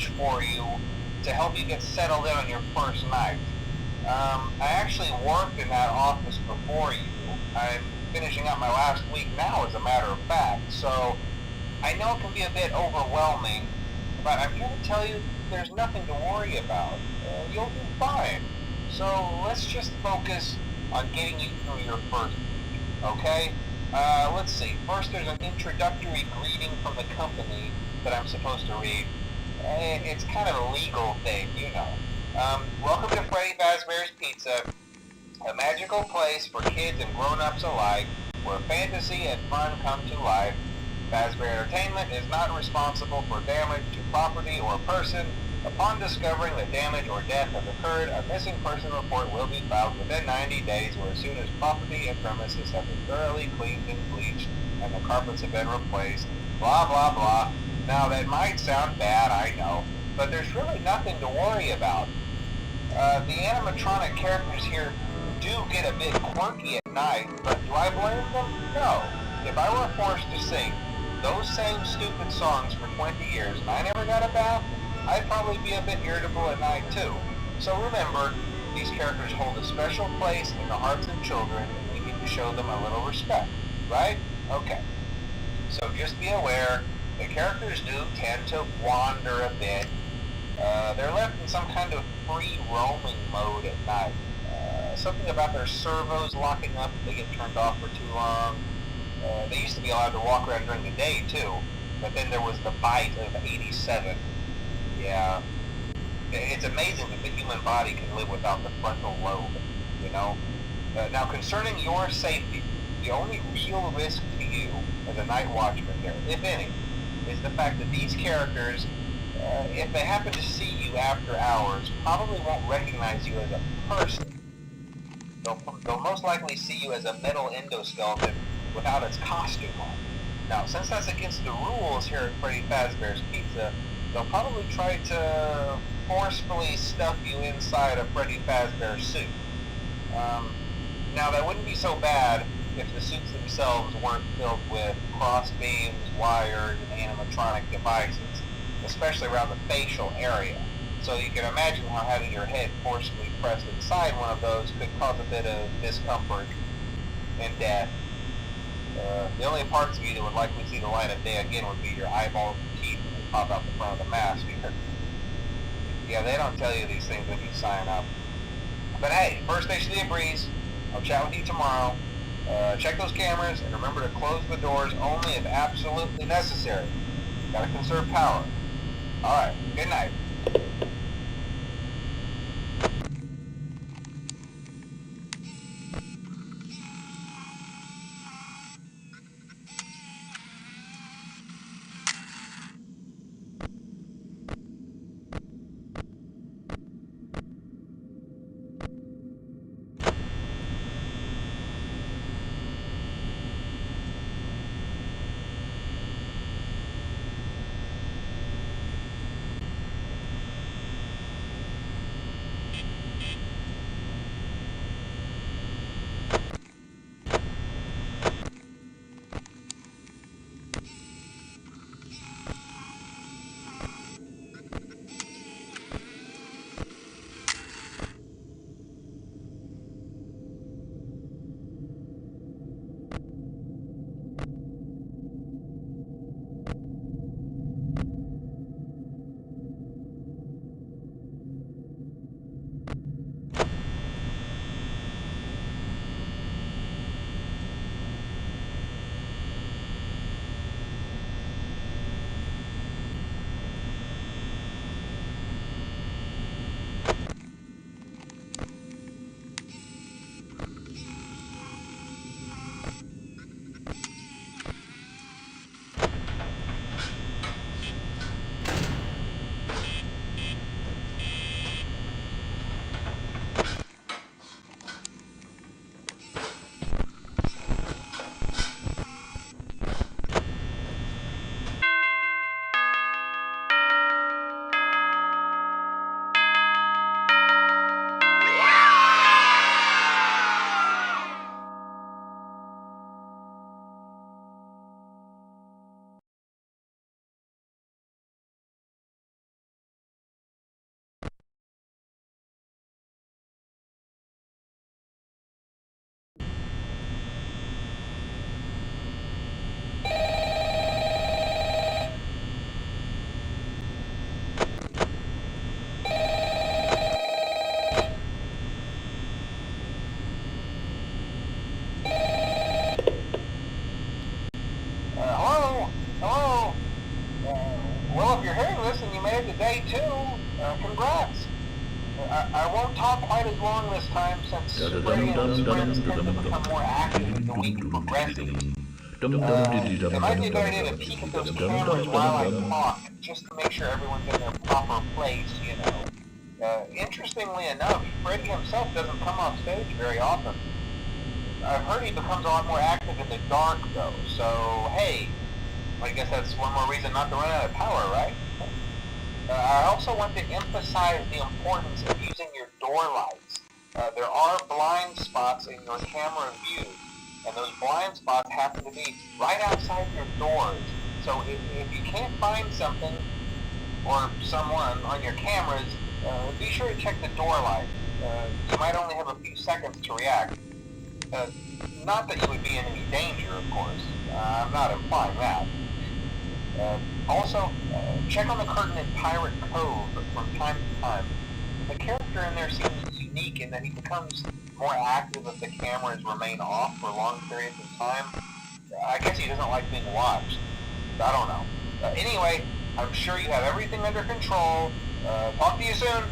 lunch for you to help you get settled in on your first night. I actually worked in that office before you. I'm finishing up my last week now, as a matter of fact, so I know it can be a bit overwhelming, but I'm here to tell you there's nothing to worry about. You'll do fine. So let's just focus on getting you through your first week, okay? Let's see. First, there's an introductory greeting from the company that I'm supposed to read. It's kind of a legal thing, you know. Welcome to Freddy Fazbear's Pizza, a magical place for kids and grown-ups alike, where fantasy and fun come to life. Fazbear Entertainment is not responsible for damage to property or person. Upon discovering that damage or death has occurred, a missing person report will be filed within 90 days or as soon as property and premises have been thoroughly cleaned and bleached and the carpets have been replaced. Blah, blah, blah. Now, that might sound bad, I know, but there's really nothing to worry about. The animatronic characters here do get a bit quirky at night, but do I blame them? No. If I were forced to sing those same stupid songs for 20 years and I never got a bath, I'd probably be a bit irritable at night too. So remember, these characters hold a special place in the hearts of children and we need to show them a little respect, right? Okay. So just be aware, the characters do tend to wander a bit. They're left in some kind of free roaming mode at night. Something about their servos locking up if they get turned off for too long. They used to be allowed to walk around during the day too, but then there was the bite of 87. Yeah, it's amazing that the human body can live without the frontal lobe, you know? Now, concerning your safety, the only real risk to you as a night watchman here, if any, is the fact that these characters, if they happen to see you after hours, probably won't recognize you as a person. They'll most likely see you as a metal endoskeleton without its costume on. Now, since that's against the rules here at Freddy Fazbear's Pizza, they'll probably try to forcefully stuff you inside a Freddy Fazbear suit. Now, that wouldn't be so bad if the suits themselves weren't filled with cross beams, wires, and animatronic devices, especially around the facial area. So you can imagine how having your head forcefully pressed inside one of those could cause a bit of discomfort and death. The only parts of you that would likely see the light of day again would be your eyeballs and teeth when they pop out the front of the mask. Yeah, they don't tell you these things when you sign up. But hey, first station of the breeze. I'll chat with you tomorrow. Check those cameras and remember to close the doors only if absolutely necessary. Gotta conserve power. Alright, good night. talk quite as long this time since Freddy and his friends tend to become more active as the week progresses. It might be a good idea to peek at those cameras while I talk, just to make sure everyone's in their proper place, you know. Interestingly enough, Freddy himself doesn't come off stage very often. I've heard he becomes a lot more active in the dark, though, so hey, I guess that's one more reason not to run out of power, right? I also want to emphasize the importance of using your door lights. There are blind spots in your camera view, and those blind spots happen to be right outside your doors. So if you can't find something or someone on your cameras, be sure to check the door light. You might only have a few seconds to react. Not that you would be in any danger, of course. I'm not implying that. Also, check on the curtain in Pirate Cove from time to time. The character in there seems unique in that he becomes more active if the cameras remain off for long periods of time. I guess he doesn't like being watched. I don't know. Anyway, I'm sure you have everything under control. Talk to you soon.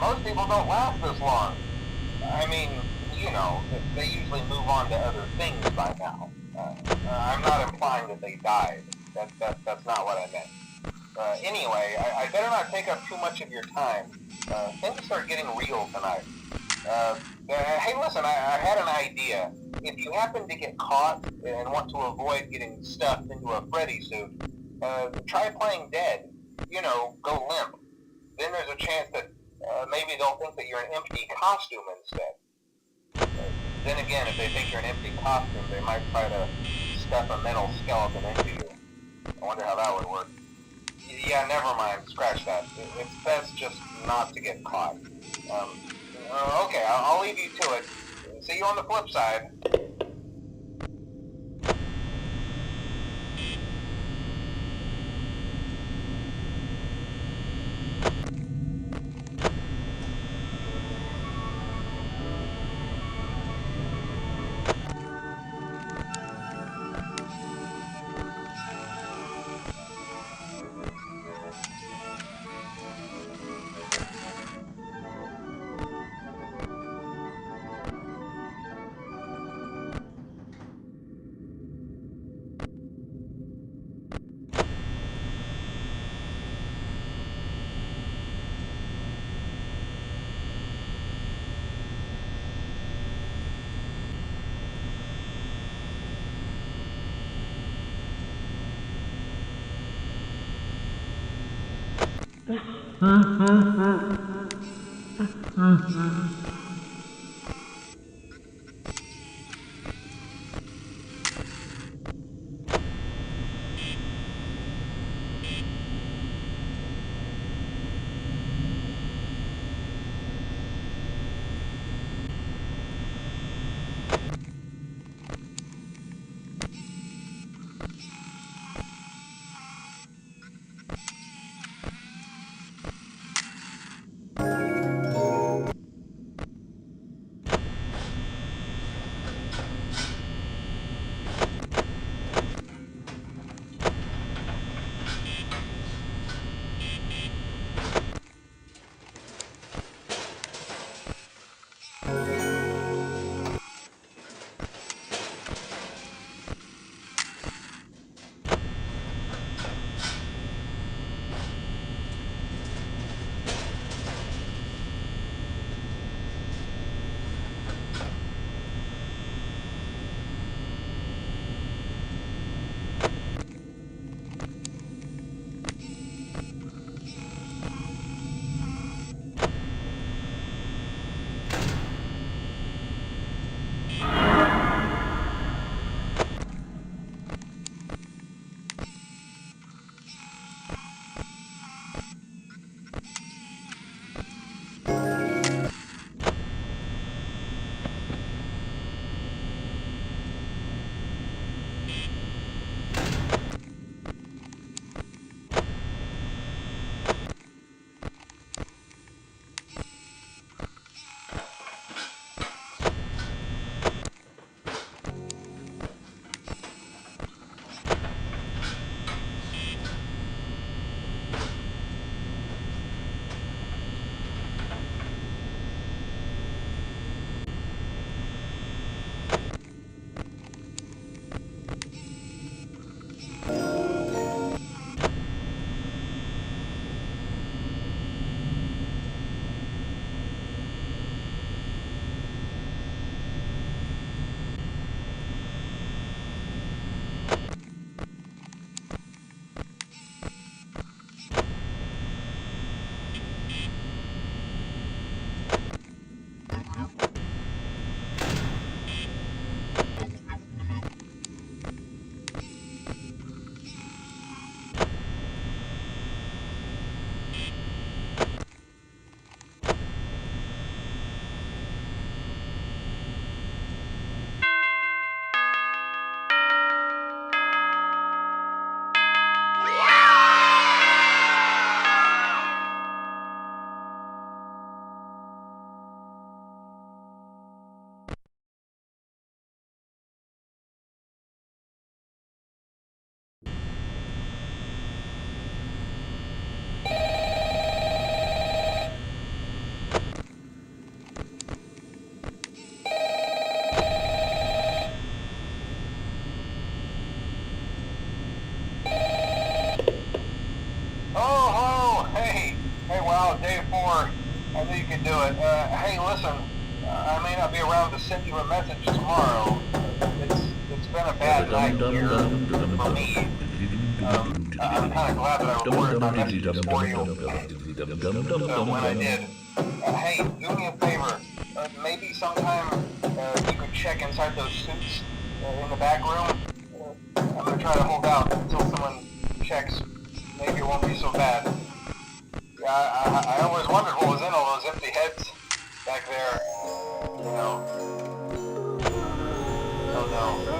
Most people don't last this long. I mean, you know, they usually move on to other things by now. I'm not implying that they died. That's not what I meant. Anyway, I better not take up too much of your time. Things start getting real tonight. Hey, listen, I had an idea. If you happen to get caught and want to avoid getting stuffed into a Freddy suit, try playing dead. You know, go limp. Then there's a chance that maybe they'll think that you're an empty costume instead. Then again, if they think you're an empty costume, they might try to stuff a mental skeleton into you. I wonder how that would work. Yeah, never mind. Scratch that. It's best just not to get caught. Okay, I'll leave you to it. See you on the flip side. could do it. Hey, listen, I may not be around to send you a message tomorrow. It's been a bad night here for me. I'm kind of glad that I recorded my messages for you when I did. Hey, do me a favor. Maybe sometime you could check inside those suits in the back room. I'm gonna try to hold out until someone checks. Maybe it won't be so bad. Yeah, I always wondered what was in all those empty heads back there. You know. Oh no.